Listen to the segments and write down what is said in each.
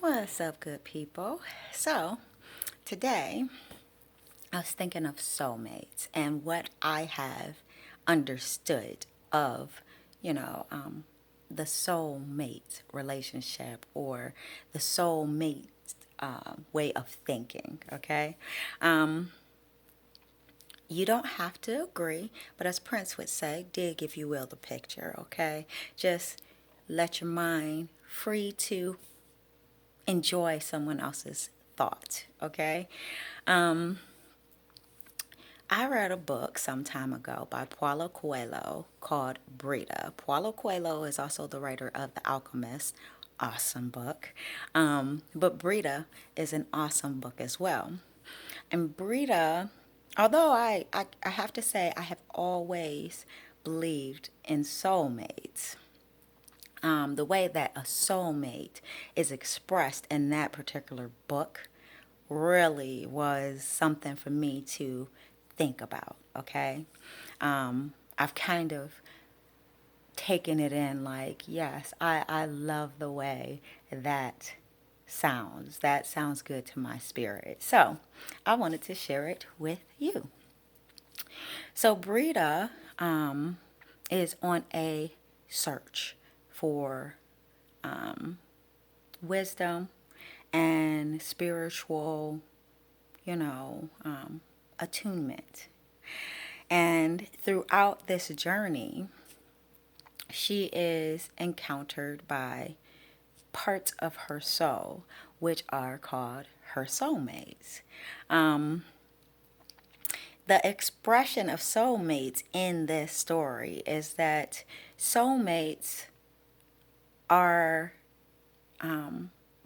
What's up, good people? So, today I was thinking of soulmates and what I have understood of, you know, um, the soulmate relationship or the soulmate way of thinking, okay? Um, you don't have to agree, but as Prince would say, dig if you will the picture, okay? Just let your mind free to enjoy someone else's thought, okay? Um, I read a book some time ago by Paulo Coelho called Brita. Paulo Coelho is also the writer of The Alchemist. Awesome book. But Brita is an awesome book as well. And Brita, although I have to say, I have always believed in soulmates. The way that a soulmate is expressed in that particular book really was something for me to think about, okay? I've kind of taken it in like, yes, I love the way that sounds. That sounds good to my spirit. So I wanted to share it with you. So Brita is on a search for wisdom and spiritual, you know, attunement. And throughout this journey, she is encountered by parts of her soul, which are called her soulmates. Um, the expression of soulmates in this story is that soulmates are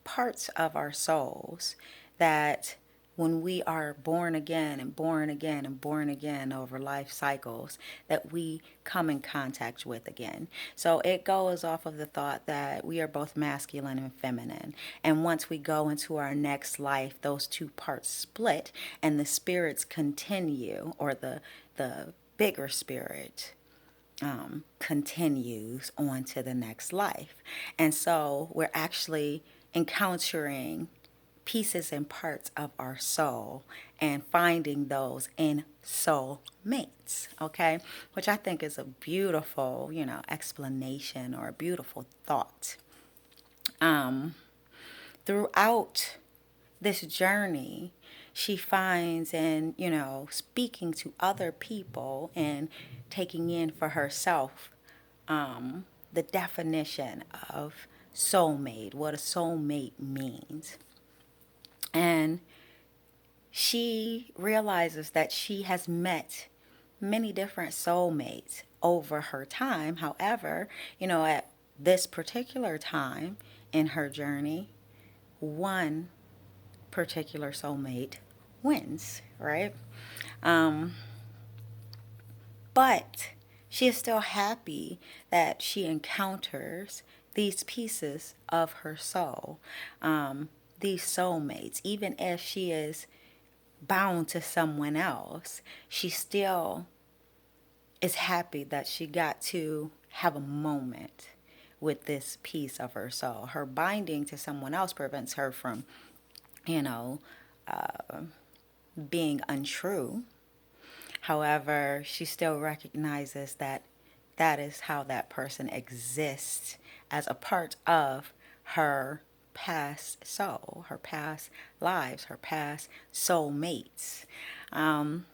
parts of our souls that when we are born again and born again and born again over life cycles that we come in contact with again. So it goes off of the thought that we are both masculine and feminine. And once we go into our next life, those two parts split and the spirits continue, or the bigger spirit continues on to the next life. And so we're actually encountering pieces and parts of our soul and finding those in soul mates, okay? Which I think is a beautiful, explanation or a beautiful thought. Throughout this journey, she finds in, speaking to other people and taking in for herself the definition of soulmate, what a soulmate means. And she realizes that she has met many different soulmates over her time. However, at this particular time in her journey, one particular soulmate wins, right? Um, but she is still happy that she encounters these pieces of her soul, these soulmates. Even if she is bound to someone else, she still is happy that she got to have a moment with this piece of her soul. Her binding to someone else prevents her from, you know, being untrue. However, she still recognizes that that is how that person exists as a part of her past soul, her past lives, her past soulmates. Um,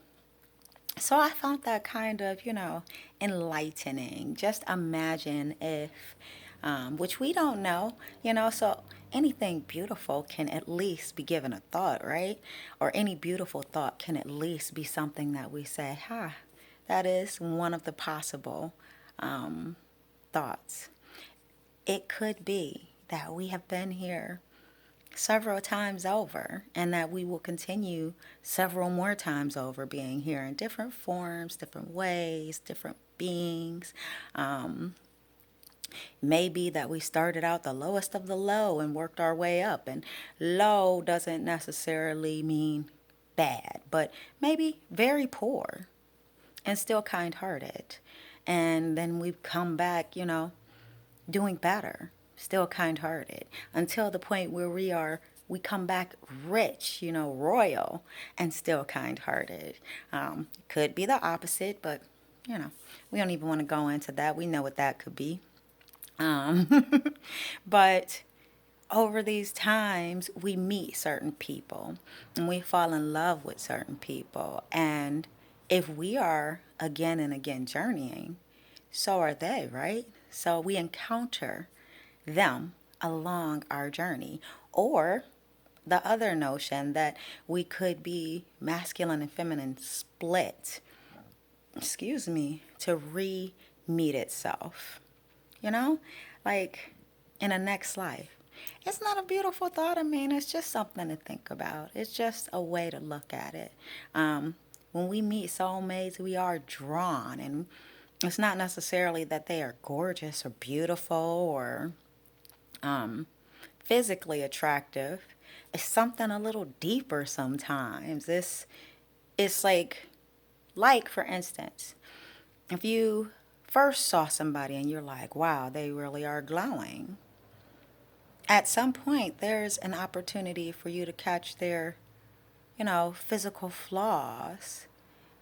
so I found that kind of, enlightening. Just imagine if, which we don't know, so anything beautiful can at least be given a thought, right? Or any beautiful thought can at least be something that we say, that is one of the possible thoughts. It could be that we have been here several times over and that we will continue several more times over being here in different forms, different ways, different beings. Maybe that we started out the lowest of the low and worked our way up, and low doesn't necessarily mean bad, but maybe very poor and still kind-hearted. And then we've come back, doing better. still kind-hearted, until the point where we come back rich, royal, and still kind-hearted. Could be the opposite, but we don't even want to go into that. We know what that could be. But over these times, we meet certain people and we fall in love with certain people. And if we are again and again journeying, so are they, right? So we encounter them along our journey. Or the other notion that we could be masculine and feminine split, to re-meet itself, you know, like in a next life. It's not a beautiful thought. I mean, it's just something to think about. It's just a way to look at it. When we meet soulmates, we are drawn, and it's not necessarily that they are gorgeous or beautiful or physically attractive. It's something a little deeper sometimes. It's like for instance, if you first saw somebody and you're like, wow, they really are glowing. At some point, there's an opportunity for you to catch their, physical flaws.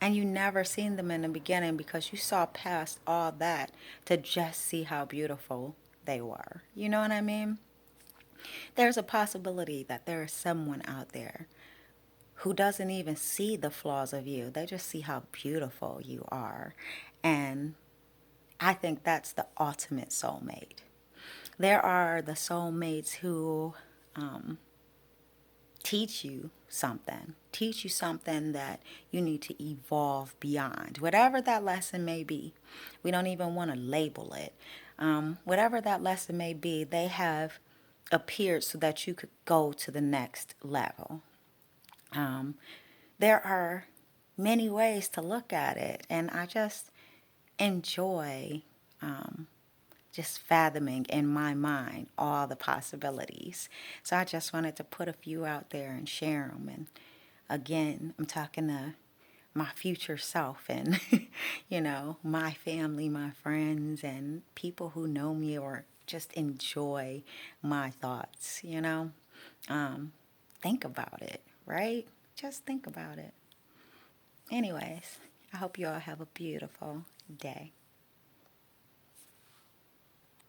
And you never seen them in the beginning because you saw past all that to just see how beautiful they were. You know what I mean? There's a possibility that there is someone out there who doesn't even see the flaws of you. They just see how beautiful you are. And I think that's the ultimate soulmate. There are the soulmates who teach you something that you need to evolve beyond, whatever that lesson may be. We don't even want to label it. Whatever that lesson may be, they have appeared so that you could go to the next level. There are many ways to look at it, and I just enjoy just fathoming in my mind all the possibilities. So I just wanted to put a few out there and share them. And again, I'm talking to my future self and, my family, my friends, and people who know me or just enjoy my thoughts. Think about it, right? Just think about it. Anyways, I hope you all have a beautiful day.